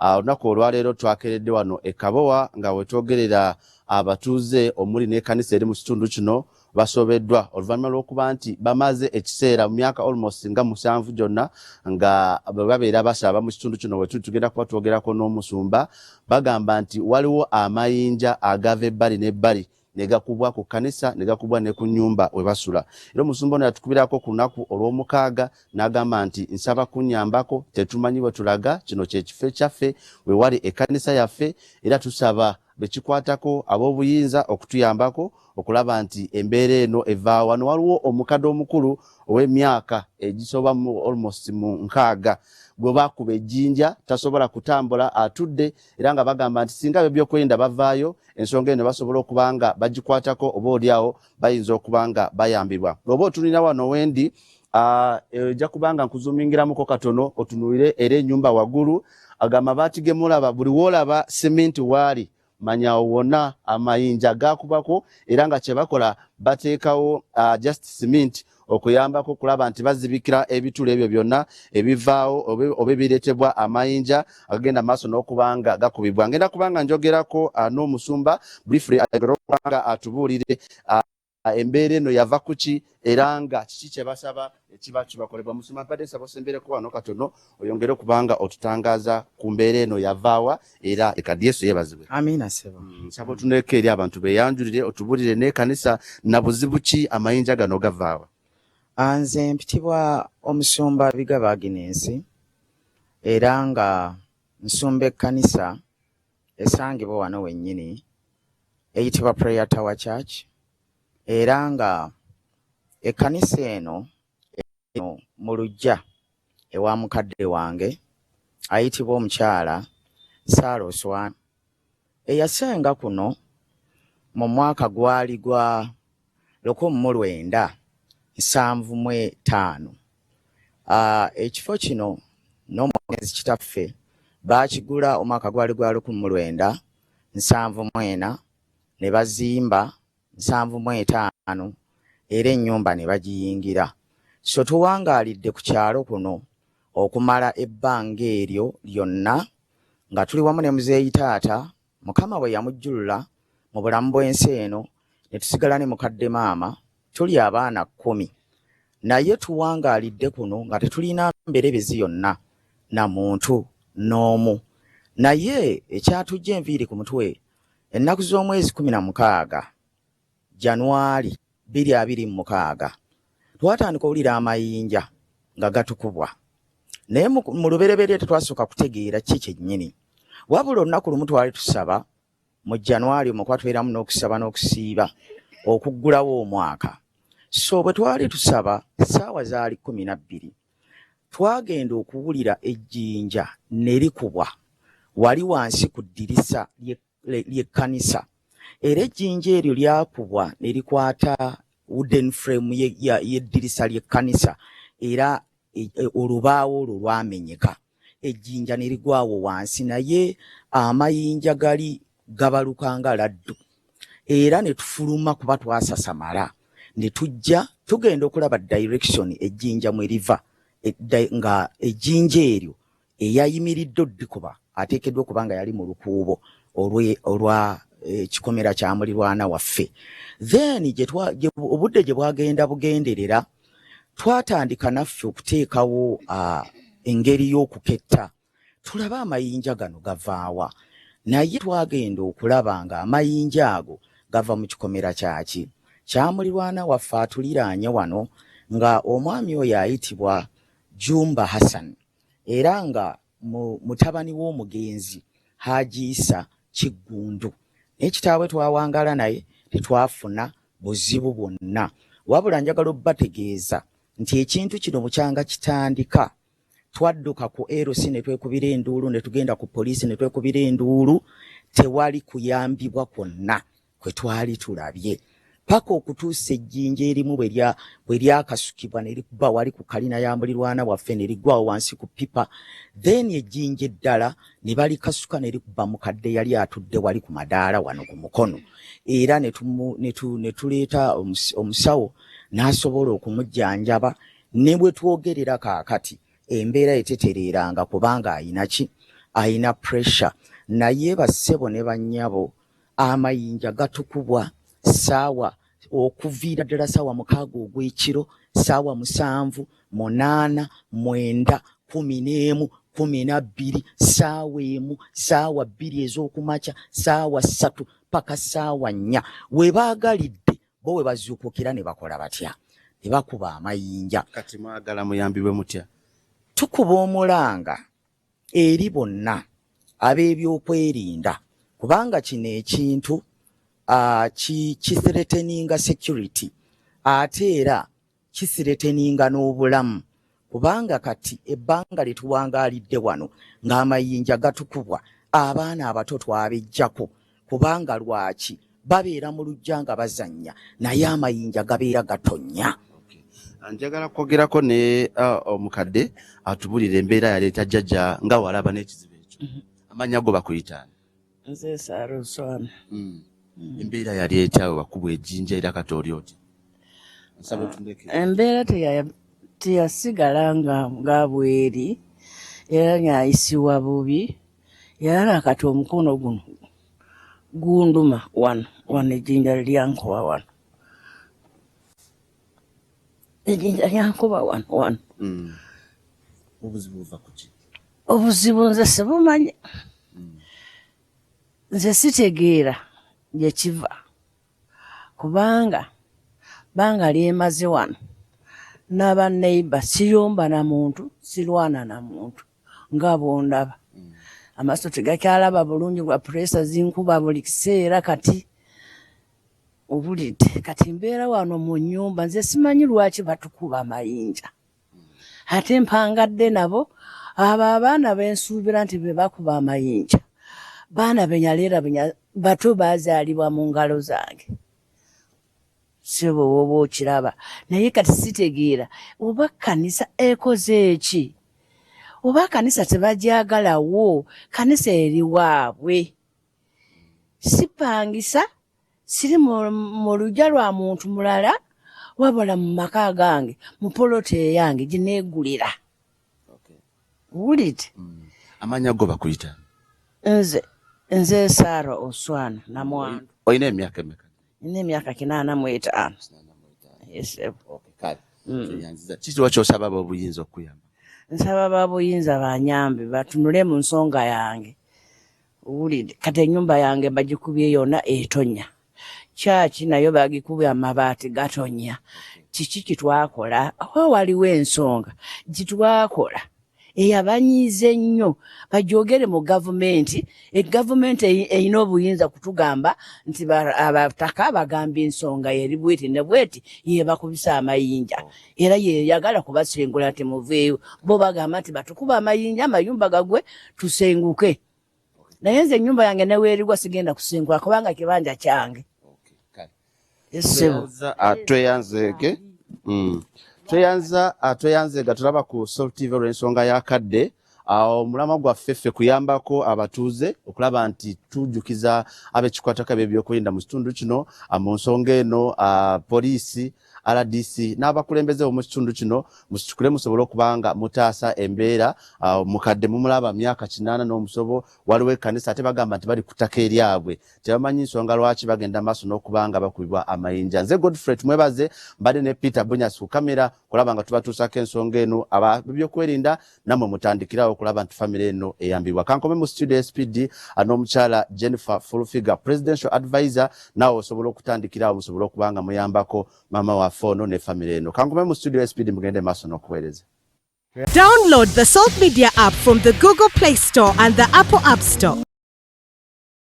Olunaku olwaleero twakeredde wano e Kabowa nga wetwogerera abatuuze omuli n'ekkanisa eri mu kitundu kino basobeddwa oluvannyuma lw'okuba nti bamaze ekiseera mu myaka almost nga 7 gyonna nga babeera basaba mu kitundu kino wetuli tugenda kuba twogerako n'omusumba bagamba nti waliwo amayinja agava ebbali n'ebbali ne gakubwa ku kkanisa ne gakubwa ne ku nnyumba we basula. Era omusumba ono yatukubirako ku lunaku olw'omukaaga n'agamba nti nsaba kunnyambako, tetumanyi bwe tulaga, kino kyekifo kyaffe we wali ekkanisa yaffe, era tusaba bekikwatako ab'obuyinza okutuyambako okulaba nti embeera eno evaawa. Wano waliwo omukadde omukulu ow'emyaka egisoba mu almost mu 6 gwe bakuba ejjinja tasobola kutambula atudde, era nga bagamba nti singa ebyokwerinda bavaayo ensonga eno basobola okuba nga bagikwatako oba oliawo bayinza okuba nga bayambibwa. Oba otunira wano wendi ojja kuba nga nkuzumingiramuko katono otunuulire era ennyumba waggulu agamba baakigemulaba buli woolaba sementi waali manya wona amayinja gakubako, era nga kye bakola bateekawo just cement okuyambako kulaba nti bazibikira ebitulo ebyo byonna ebivaawo oba ebireetebwa amayinja agagenda maaso n'okubanga gakubibwa. Ngenda kubanga njogerako n'omusumba briefly okubanga atubuulire embeera eno yava kuki era nga kiki kye basaba ekiba kibakolebwa. Musumba mpadde nsaba osembereko wano katono oyongere okubanga otutangaaza ku mbeera eno yavaawa era ekaddi Yesu yeebazibwe. Amiina sebo. Nsaba otuneko eri abantu beeyanjulire otubuulire n'ekkanisa na buzibu ki amayinja gano gavaawa. Nze mpitibwa omusumba Bigaba Agnes era nga nsumba ekkanisa esangibwa wano wennyini eyitibwa Prayer Tower Church, era nga ekkanisa eno mu luggya ewa mukadde wange ayitibwa omukyala Sarah Oswan eyasenga kuno mu mwaka gwali gwa 1975. Ekifo kino n'omwezi kitaffe baakigula omwaka gwali gwa 1974 ne bazimba 75 era ennyumba ne bagiyingira. So tuwangaalidde ku kyalo kuno okumala ebbanga eryo lyonna nga tuli wamu ne muzeeyi taata Mukama bwe yamujjulula mu bulamu bw'ensi eno ne tusigala ne mukadde maama tuli abaana 10, naye tuwangaalidde kuno nga tetulina mberebezi yonna na muntu n'omu. Naye ekyatujja enviiri ku mutwe ennaku z'omwezi 16 Januari 2026 twatandika owulira amayinja nga gatukubwa, naye mu lubereberye tetwasooka kutegeera ki kyennyini, wabula olunaku lumu twali tusaba mu Januari omwo twatubeeramu n'okusaba n'okusiiba okuggulawo omwaka. So bwe twali tusaba essaawa zaali 12 twagenda okuwulira ejjinja ne likubwa wali wansi ku ddirisa ly'ekkanisa, era ejjinja eryo lyakubwa ne likwata wooden frame y'eddirisa ly'ekkanisa era olubaawo olwo lwamenyeka, ejjinja ne ligwawo wansi, naye amayinja gali gabaluka nga laddu, era ne tufuluma kuba twasasamala ne tujja tugenda okulaba direction ejjinja mwe liva, nga ejjinja eryo eyayimiridde oddikuba ateekeddwa okuba nga yali mu lukuubo olwa ekikomera kya mulirwana waffe. Then obudde gye bwagenda bugenderera twatandika naffe okuteekawo engeri y'okuketta tulabe amayinja gano gavaawa, naye twagenda okulaba nga amayinja ago gava mu kikomera kyaki kya mulirwana waffe atuliraanye wano, nga omwami oyo ayitibwa Jumba Hassan era nga mutabani w'omugenzi Haji Issa Kiggundu. Ekitaabwe twawangala naye tetwafuna buzibu bwonna, wabula njagala obbategeeza nti ekintu kino mukyanga kitandika twadduka ku LC ne twekubira enduulu, ne tugenda ku poliisi ne twekubira enduulu, tewali kuyambibwa kwonna kwe twali tulabye paka okutuusa ejjinja erimu bwe lyakasukibwa ne likuba wali ku kalina ya mulirwana waffe ne ligwawo wansi ku pipa, then ejjinja eddala ne balikasuka ne likuba mukadde yali atudde wali ku madaala wano ku mukono, era ne tuleeta omusawo n'asobola okumujjanjaba. Ne bwe twogerera kaakati embeera etetereeranga kubanga ayina ki ayina pressure naye bassebo ne bannyabo amayinja gatukubwa saawa okuviira ddala saawa 6 ogw'ekiro saawa 7 8 9 11 12 saawa 1 saawa 2 ez'okumakya saawa 3 paka saawa 4 we baagalidde bo we bazuukukira ne bakola batya ne bakuba amayinja. Kati mwagala muyambibwe mutya? Tukuba omulanga eri bonna ab'ebyokwerinda kubanga kino ekintu kithreateninga security ate era kithreateninga n'obulamu kubanga kati ebbanga lituwangalidde wano ng'amayinja gatukubwa abaana abato twabejjako kubanga lwaki babeera mu lujja nga bazannya naye amayinja gabeera gatonya. Njagala kwogerako ne omukadde atubulira embeera yaleeta jjajja nga walaba n'ekizibu ekyo. Amannya go bakuyitaani? Nze Saaro Swana. Embeera yaleeta wakubwa ejjinja era kati oli oti? Embeera teyasigala nga bweri era ng'ayisibwa bubi era kati omukono guno gunduma wano ejjinja lyankuba wano. Ejjinja lyankuba wano. Obuzibu buva ku ki? Obuzibu nze sibumanyi. Nze sitegeera gye kiva kubanga banga lyemaze wano n'abaneiba siyomba na muntu silwana na muntu nga bondaba. Amaaso tegakyalaba bulungi gwa pressure zinkuba buli kiseera kati obulidde kati mbeera wano mu nnyumba nze simanyi lwaki batukuba amayinja ate mpangadde nabo abo abaana bensuubira nti be bakuba amayinja baana benyaleera bato baazaalibwa mu ngalo zange sebo woba okiraba naye kati sitegeera oba kanisa ekoze eki oba kanisa tebajagalawo kanisa eri waabwe sipangisa siri mu lujja lwa muntu mulala wabula mu maka gange mu polote yange gineegulira. Wulite? Amannya go bakuyita? Nze Saaro Oswana Namwandu. Oyina emyaka emeka? Nina emyaka 45. Yes. Kiki wakyosaba obuyinza okuyamba? Nsaba babuyinza banyambe batunule mu nsonga yange. Wulide? Kati ennyumba yange bagikubye yonna etonya. Church nayo bagikubye amabaati gatonya. Kiki kitwakola? Aho waliwo ensonga gitwakola eyabanyize nnyo bajogere mu gavumenti egavumenti eyina obuyinza kutugamba nti abataka bagamba ensonga yeri bweti ne bweti ye bakubisa amayinja era ye yagala kubasengula nti muveeyo bo bagamba nti batukuba amayinja amayumba gagwe tusenguke naye nze ennyumba yange neweerigwa sigenda kusengula kubanga kibanja kyange. Tweyanzege tweyanze gatulaba ku Soul TV olw'ensonga ya kadde omulama gwaffe ffe kuyambako abatuuze okulaba nti tujjukiza ab'ekikwatako ebyokwerinda mu kitundu kino mu nsonga eno poliisi RDC n'abakulembeze mu kitundu kino musikule musobole okubanga mutaasa embeera mukadde mumulaba myaka 8 n'omusobo waliwo ekkanisa ate bagamba nti bali kutaka eryabwe tebamanyi nsonga lwaki bagenda maaso n'okubanga bakubibwa amayinja. Nze Godfrey tumwebaze mbadde ne Peter Bunyasi ku kamera kulaba nga tubatuusako ensonga eno ab'ebyokwerinda nammwe mutandikirawo okulaba nti famire eno eyambibwa. Kankome mu studio SPD n'omukyala Jennifer Fulfiga presidential advisor nawe osobola okutandikirawo musobole okubanga muyambako mama wa fono ne famire eno. Kankome mu studio SPD mugende maaso n'okuweereza. Download the Salt Media app from the Google Play Store and the Apple App Store.